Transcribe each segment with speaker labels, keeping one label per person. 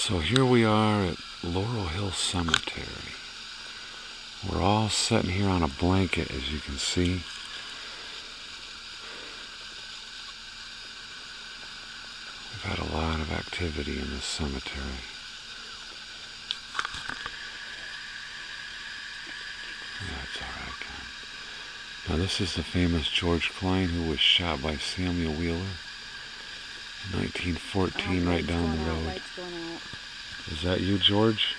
Speaker 1: So here we are at Laurel Hill Cemetery. We're all sitting here on a blanket, as you can see. We've had a lot of activity in this cemetery. Yeah, it's alright, Ken. Now this is the famous George Klein who was shot by Samuel Wheeler in 1914 right down the road. Is that you, George?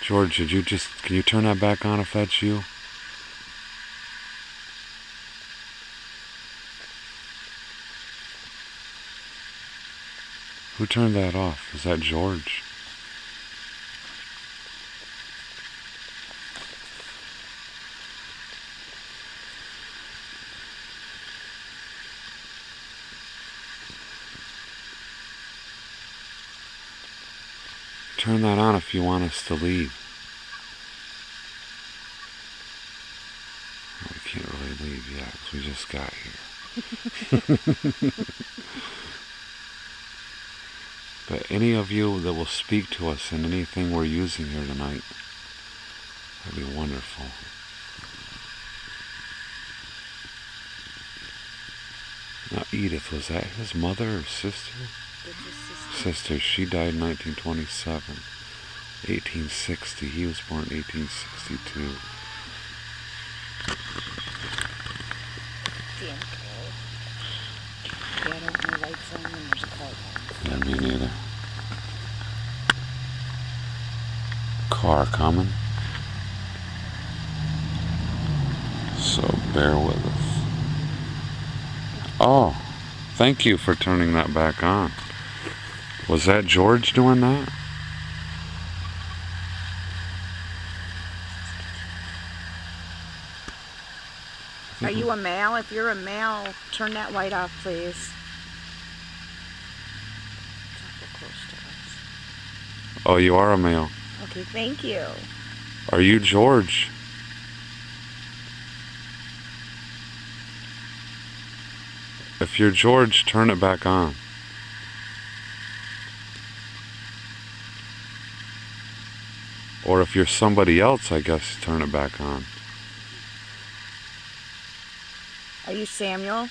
Speaker 1: George, can you turn that back on if that's you? Who turned that off? Is that George? Turn that on if you want us to leave. Well, we can't really leave yet because we just got here. But any of you that will speak to us in anything we're using here tonight, that'd be wonderful. Now Edith, was that his mother or sister? Sister. She died in 1927. 1860. He was born in 1862.
Speaker 2: Damn cold. Yeah, I don't have lights on and there's a car coming.
Speaker 1: Yeah, me neither. Car coming. So bear with us. Oh, thank you for turning that back on. Was that George doing that?
Speaker 2: Are you a male? If you're a male, turn that light off, please.
Speaker 1: Oh, you are a male.
Speaker 2: Okay, thank you.
Speaker 1: Are you George? If you're George, turn it back on. Or if you're somebody else, I guess, turn it back on.
Speaker 2: Are you Samuel?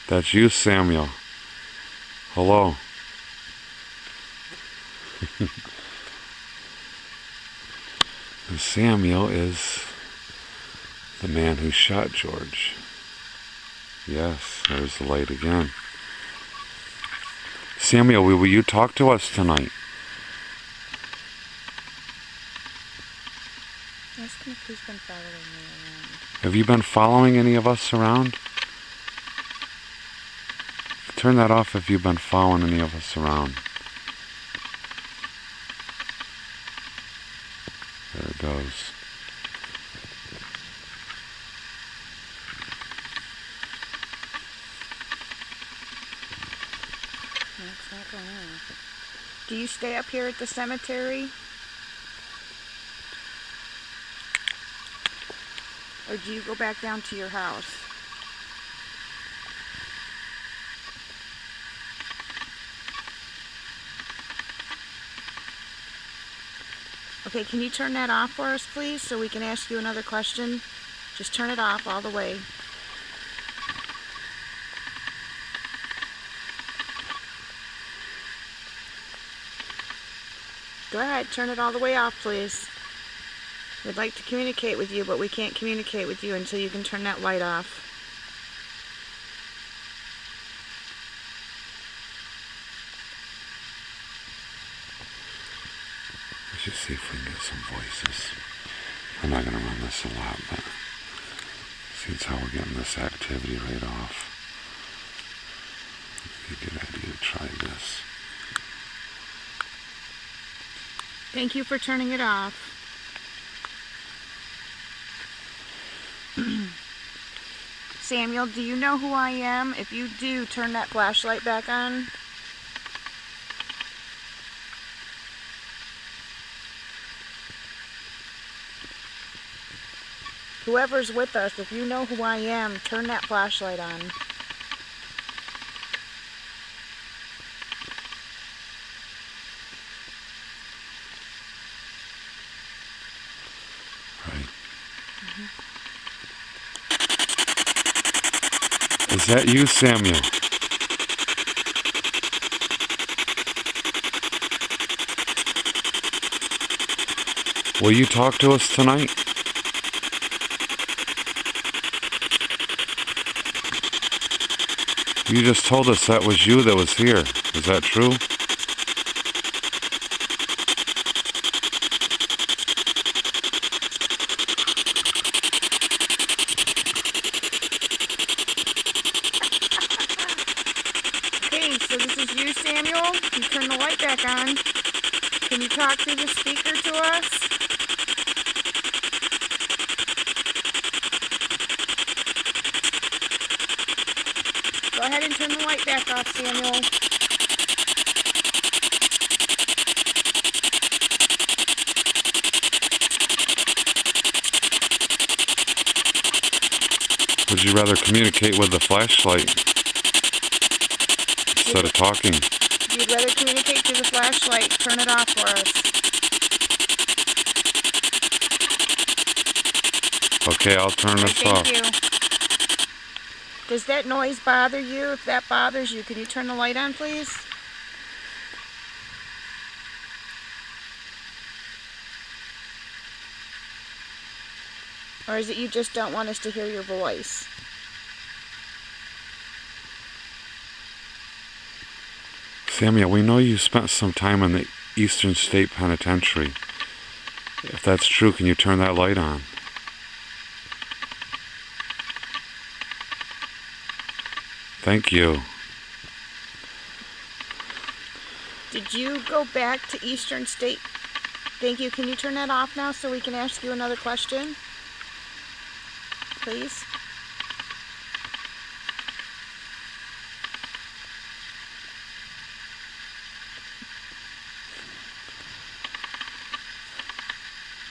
Speaker 1: That's you, Samuel. Hello. And Samuel is the man who shot George. Yes, there's the light again. Samuel, will you talk to us tonight?
Speaker 2: Ask him if he's been following me around.
Speaker 1: Have you been following any of us around? Turn that off if you've been following any of us around. There it goes.
Speaker 2: No, it's not going off. Do you stay up here at the cemetery? Or do you go back down to your house? Okay, can you turn that off for us, please, so we can ask you another question? Just turn it off all the way. Go ahead, turn it all the way off, please. We'd like to communicate with you, but we can't communicate with you until you can turn that light off.
Speaker 1: Let's just see if we can get some voices. We're not going to run this a lot, but see, it's how we're getting this activity right off. It'd be a good idea to try this.
Speaker 2: Thank you for turning it off. Samuel, do you know who I am? If you do, turn that flashlight back on. Whoever's with us, if you know who I am, turn that flashlight on.
Speaker 1: Is that you, Samuel? Will you talk to us tonight? You just told us that was you that was here. Is that true?
Speaker 2: Okay, so this is you, Samuel. You turn the light back on. Can you talk through the speaker to us? Go ahead and turn the light back off, Samuel.
Speaker 1: Would you rather communicate with the flashlight instead of talking?
Speaker 2: If you'd rather communicate through the flashlight, turn it off for us.
Speaker 1: Okay, I'll turn this off.
Speaker 2: Thank you. Does that noise bother you? If that bothers you, can you turn the light on, please? Or is it you just don't want us to hear your voice?
Speaker 1: Samuel, we know you spent some time in the Eastern State Penitentiary. If that's true, can you turn that light on? Thank you.
Speaker 2: Did you go back to Eastern State? Thank you. Can you turn that off now so we can ask you another question? Please.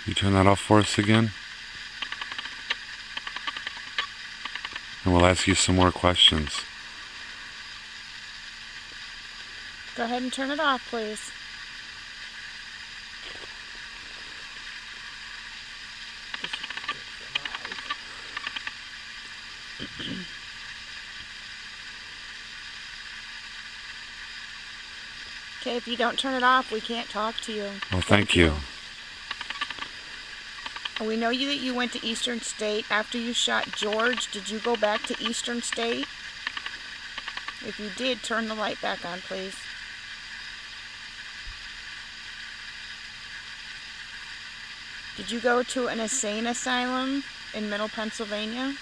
Speaker 1: You turn that off for us again? And we'll ask you some more questions.
Speaker 2: Go ahead and turn it off, please. Okay, if you don't turn it off, we can't talk to you.
Speaker 1: Well, thank you.
Speaker 2: We know that you went to Eastern State. After you shot George, did you go back to Eastern State? If you did, turn the light back on, please. Did you go to an insane asylum in Middle Pennsylvania?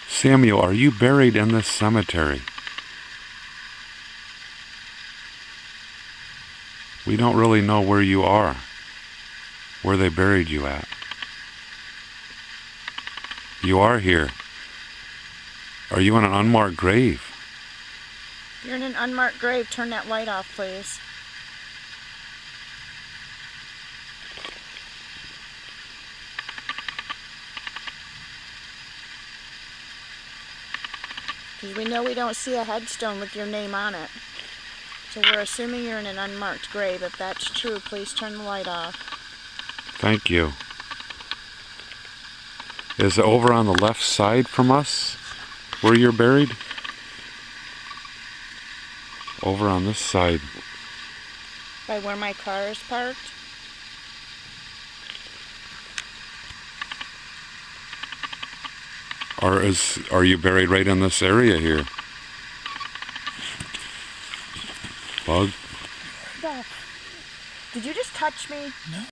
Speaker 1: Samuel, are you buried in this cemetery? We don't really know where you are, where they buried you at. You are here. Are you in an unmarked grave?
Speaker 2: If you're in an unmarked grave, turn that light off, please. Because we know we don't see a headstone with your name on it. So we're assuming you're in an unmarked grave. If that's true, please turn the light off.
Speaker 1: Thank you. Is it over on the left side from us, where you're buried? Over on this side.
Speaker 2: By where my car is parked?
Speaker 1: Are you buried right in this area here? Bug?
Speaker 2: Yeah. Did you just touch me? No.